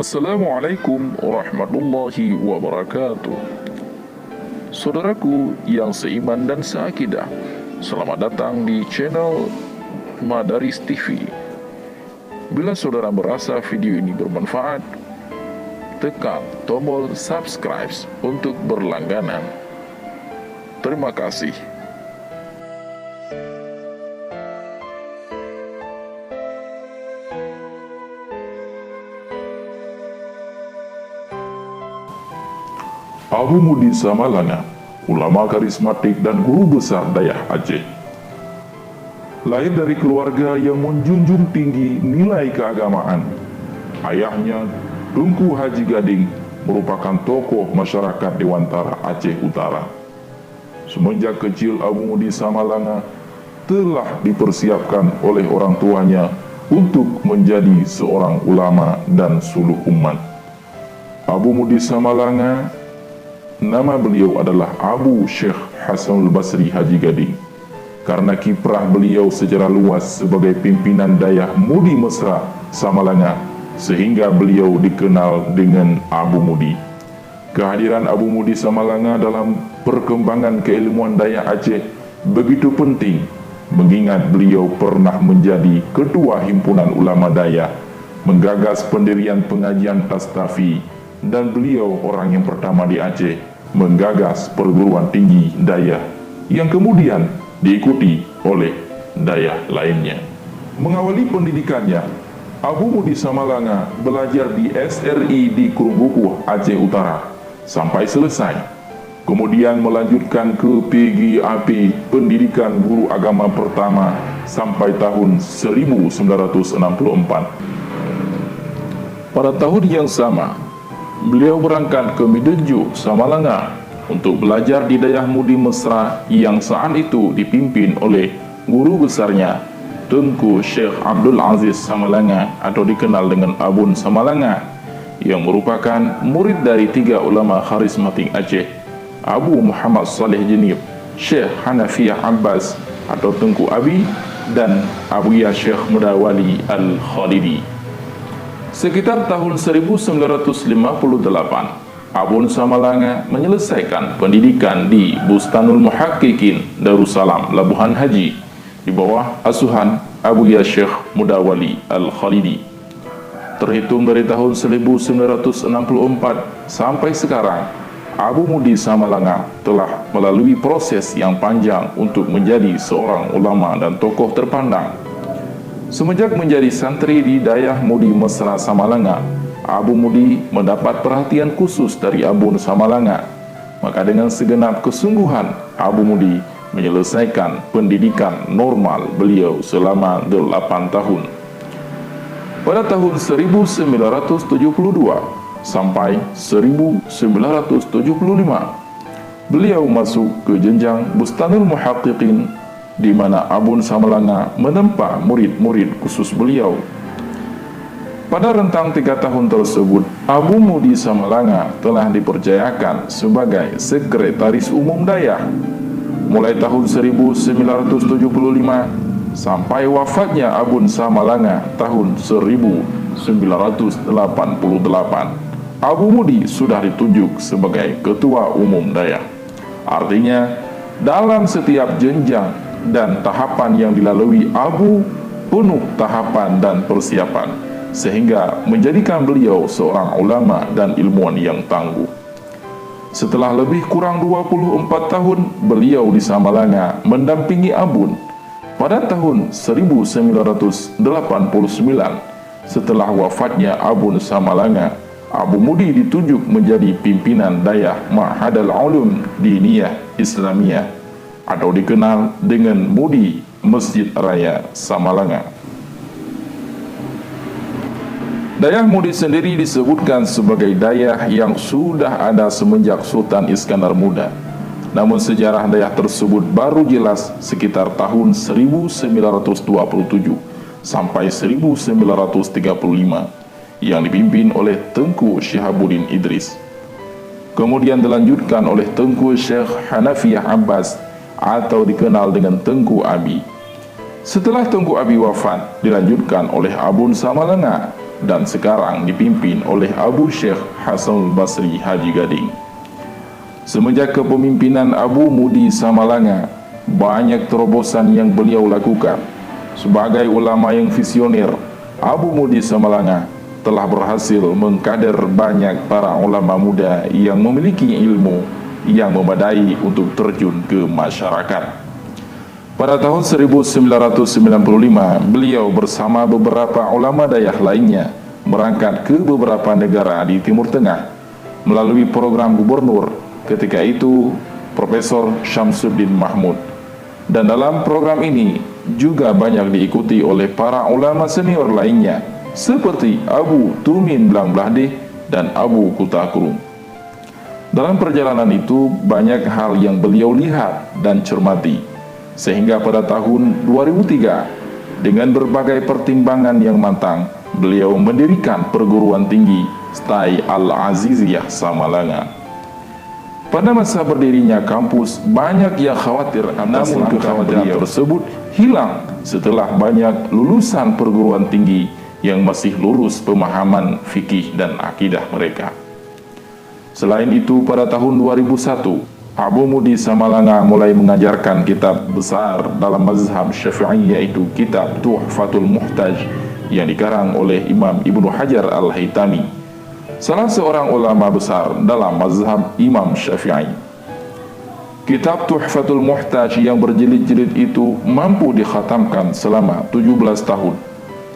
Assalamualaikum warahmatullahi wabarakatuh. Saudaraku yang seiman dan seakidah, selamat datang di channel Madaris TV. Bila saudara merasa video ini bermanfaat, tekan tombol subscribe untuk berlangganan. Terima kasih. Abu Mudi Samalanga, ulama karismatik dan guru besar Dayah Aceh. Lahir dari keluarga yang menjunjung tinggi nilai keagamaan. Ayahnya, Tunku Haji Gading, merupakan tokoh masyarakat Dewantara Aceh Utara. Semenjak kecil, Abu Mudi Samalanga telah dipersiapkan oleh orang tuanya untuk menjadi seorang ulama dan suluh umat. Abu Mudi Samalanga, nama beliau adalah Abu Syekh Hasanul Basri Haji Gading, karena kiprah beliau secara luas sebagai pimpinan Dayah Mudi Mesra Samalanga, sehingga beliau dikenal dengan Abu Mudi. Kehadiran Abu Mudi Samalanga dalam perkembangan keilmuan Dayah Aceh begitu penting, mengingat beliau pernah menjadi ketua himpunan ulama Dayah, menggagas pendirian pengajian Tastafi, dan beliau orang yang pertama di Aceh menggagas perguruan tinggi Dayah yang kemudian diikuti oleh Dayah lainnya. Mengawali pendidikannya, Abu Mudi Samalanga belajar di SRI di Kurumbuku, Aceh Utara sampai selesai. Kemudian melanjutkan ke PGAP, pendidikan guru agama pertama, sampai tahun 1964. Pada tahun yang sama, beliau berangkat ke Midenju, Samalanga untuk belajar di Dayah Mudi Mesra yang saat itu dipimpin oleh guru besarnya, Tunku Syekh Abdul Aziz Samalanga atau dikenal dengan Abun Samalanga, yang merupakan murid dari tiga ulama karismatik Aceh, Abu Muhammad Saleh Jenib, Syekh Hanafiyah Abbas atau Tunku Abi, dan Abu Ya Syekh Mudawali Al-Khalidi. Sekitar tahun 1958, Abun Samalanga menyelesaikan pendidikan di Bustanul Muhaqqiqin Darussalam, Labuhan Haji, di bawah asuhan Abu Ya Syekh Mudawali Al-Khalidi. Terhitung dari tahun 1964 sampai sekarang, Abu Mudi Samalanga telah melalui proses yang panjang untuk menjadi seorang ulama dan tokoh terpandang. Semenjak menjadi santri di Dayah Mudi Mesra Samalanga, Abu Mudi mendapat perhatian khusus dari Abun Samalanga. Maka dengan segenap kesungguhan, Abu Mudi menyelesaikan pendidikan normal beliau selama 8 tahun. Pada tahun 1972 sampai 1975, beliau masuk ke jenjang Bustanul Muhaqqiqin, di mana Abun Samalanga menempa murid-murid khusus beliau. Pada rentang 3 tahun tersebut, Abu Mudi Samalanga telah dipercayakan sebagai Sekretaris Umum Dayah mulai tahun 1975 sampai wafatnya Abun Samalanga tahun 1988. Abu Mudi sudah ditunjuk sebagai Ketua Umum Dayah. Artinya, dalam setiap jenjang dan tahapan yang dilalui Abu penuh tahapan dan persiapan, sehingga menjadikan beliau seorang ulama dan ilmuwan yang tangguh. Setelah lebih kurang 24 tahun beliau di Samalanga mendampingi Abun, pada tahun 1989 setelah wafatnya Abun Samalanga, Abu Mudi ditunjuk menjadi pimpinan Dayah Ma'hadal Ulum Diniyah Islamiyah atau dikenal dengan Mudi Masjid Raya Samalanga. Dayah Mudi sendiri disebutkan sebagai dayah yang sudah ada semenjak Sultan Iskandar Muda. Namun sejarah dayah tersebut baru jelas sekitar tahun 1927 sampai 1935 yang dipimpin oleh Tengku Syihabuddin Idris. Kemudian dilanjutkan oleh Tengku Syekh Hanafiyah Abbas atau dikenal dengan Tengku Abi. Setelah Tunku Abi wafat, dilanjutkan oleh Abun Samalanga dan sekarang dipimpin oleh Abu Syekh Hasanul Basri Haji Gading. Semenjak kepemimpinan Abu Mudi Samalanga, banyak terobosan yang beliau lakukan. Sebagai ulama yang visioner, Abu Mudi Samalanga telah berhasil mengkader banyak para ulama muda yang memiliki ilmu yang memadai untuk terjun ke masyarakat. Pada tahun 1995, beliau bersama beberapa ulama dayah lainnya berangkat ke beberapa negara di Timur Tengah melalui program gubernur ketika itu Profesor Syamsuddin Mahmud. Dan dalam program ini juga banyak diikuti oleh para ulama senior lainnya seperti Abu Tumin Blang Blahdeh dan Abu Kutakrung. Dalam perjalanan itu banyak hal yang beliau lihat dan cermati, sehingga pada tahun 2003 dengan berbagai pertimbangan yang matang, beliau mendirikan perguruan tinggi STAI Al-Aziziyah Samalanga. Pada masa berdirinya kampus, banyak yang khawatir, namun kekhawatiran tersebut hilang setelah banyak lulusan perguruan tinggi yang masih lurus pemahaman fikih dan akidah mereka. Selain itu, pada tahun 2001, Abu Mudi Samalanga mulai mengajarkan kitab besar dalam mazhab Syafi'i, yaitu kitab Tuhfatul Muhtaj yang dikarang oleh Imam Ibnu Hajar Al-Haytami, salah seorang ulama besar dalam mazhab Imam Syafi'i. Kitab Tuhfatul Muhtaj yang berjilid-jilid itu mampu dikhatamkan selama 17 tahun,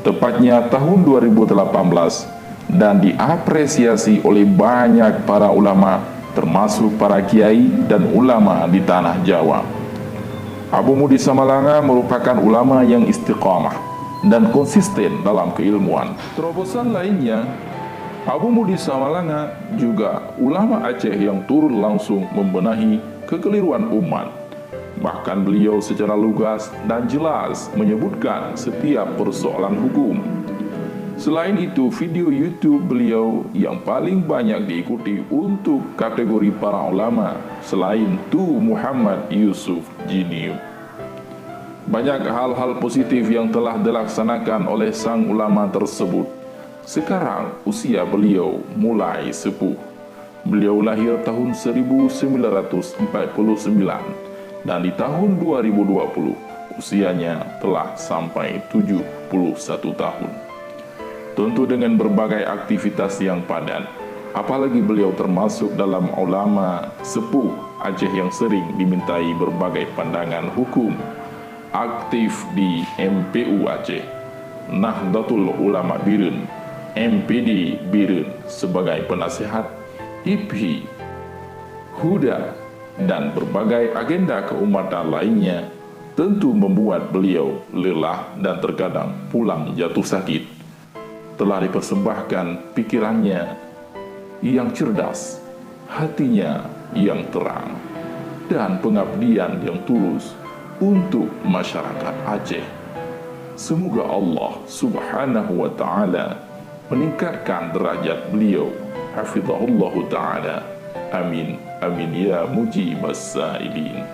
tepatnya tahun 2018, dan diapresiasi oleh banyak para ulama, termasuk para kiai dan ulama di tanah Jawa. Abu Mudi Samalanga merupakan ulama yang istiqamah dan konsisten dalam keilmuan. Terobosan lainnya, Abu Mudi Samalanga juga ulama Aceh yang turun langsung membenahi kekeliruan umat. Bahkan beliau secara lugas dan jelas menyebutkan setiap persoalan hukum. Selain itu, video YouTube beliau yang paling banyak diikuti untuk kategori para ulama selain Tu Muhammad Yusuf Jiniu. Banyak hal-hal positif yang telah dilaksanakan oleh sang ulama tersebut. Sekarang usia beliau mulai sepuh. Beliau lahir tahun 1949 dan di tahun 2020 usianya telah sampai 71 tahun. Tentu dengan berbagai aktivitas yang padat, apalagi beliau termasuk dalam ulama sepuh Aceh yang sering dimintai berbagai pandangan hukum, aktif di MPU Aceh, Nahdlatul Ulama Biren, MPD Biren sebagai penasehat, IPHI, Huda, dan berbagai agenda keumatan lainnya, tentu membuat beliau lelah dan terkadang pulang jatuh sakit. Telah dipersembahkan pikirannya yang cerdas, hatinya yang terang, dan pengabdian yang tulus untuk masyarakat Aceh. Semoga Allah Subhanahu wa Ta'ala meningkatkan derajat beliau. Hafizahullahu Ta'ala. Amin, amin ya mujibas sa'ilin.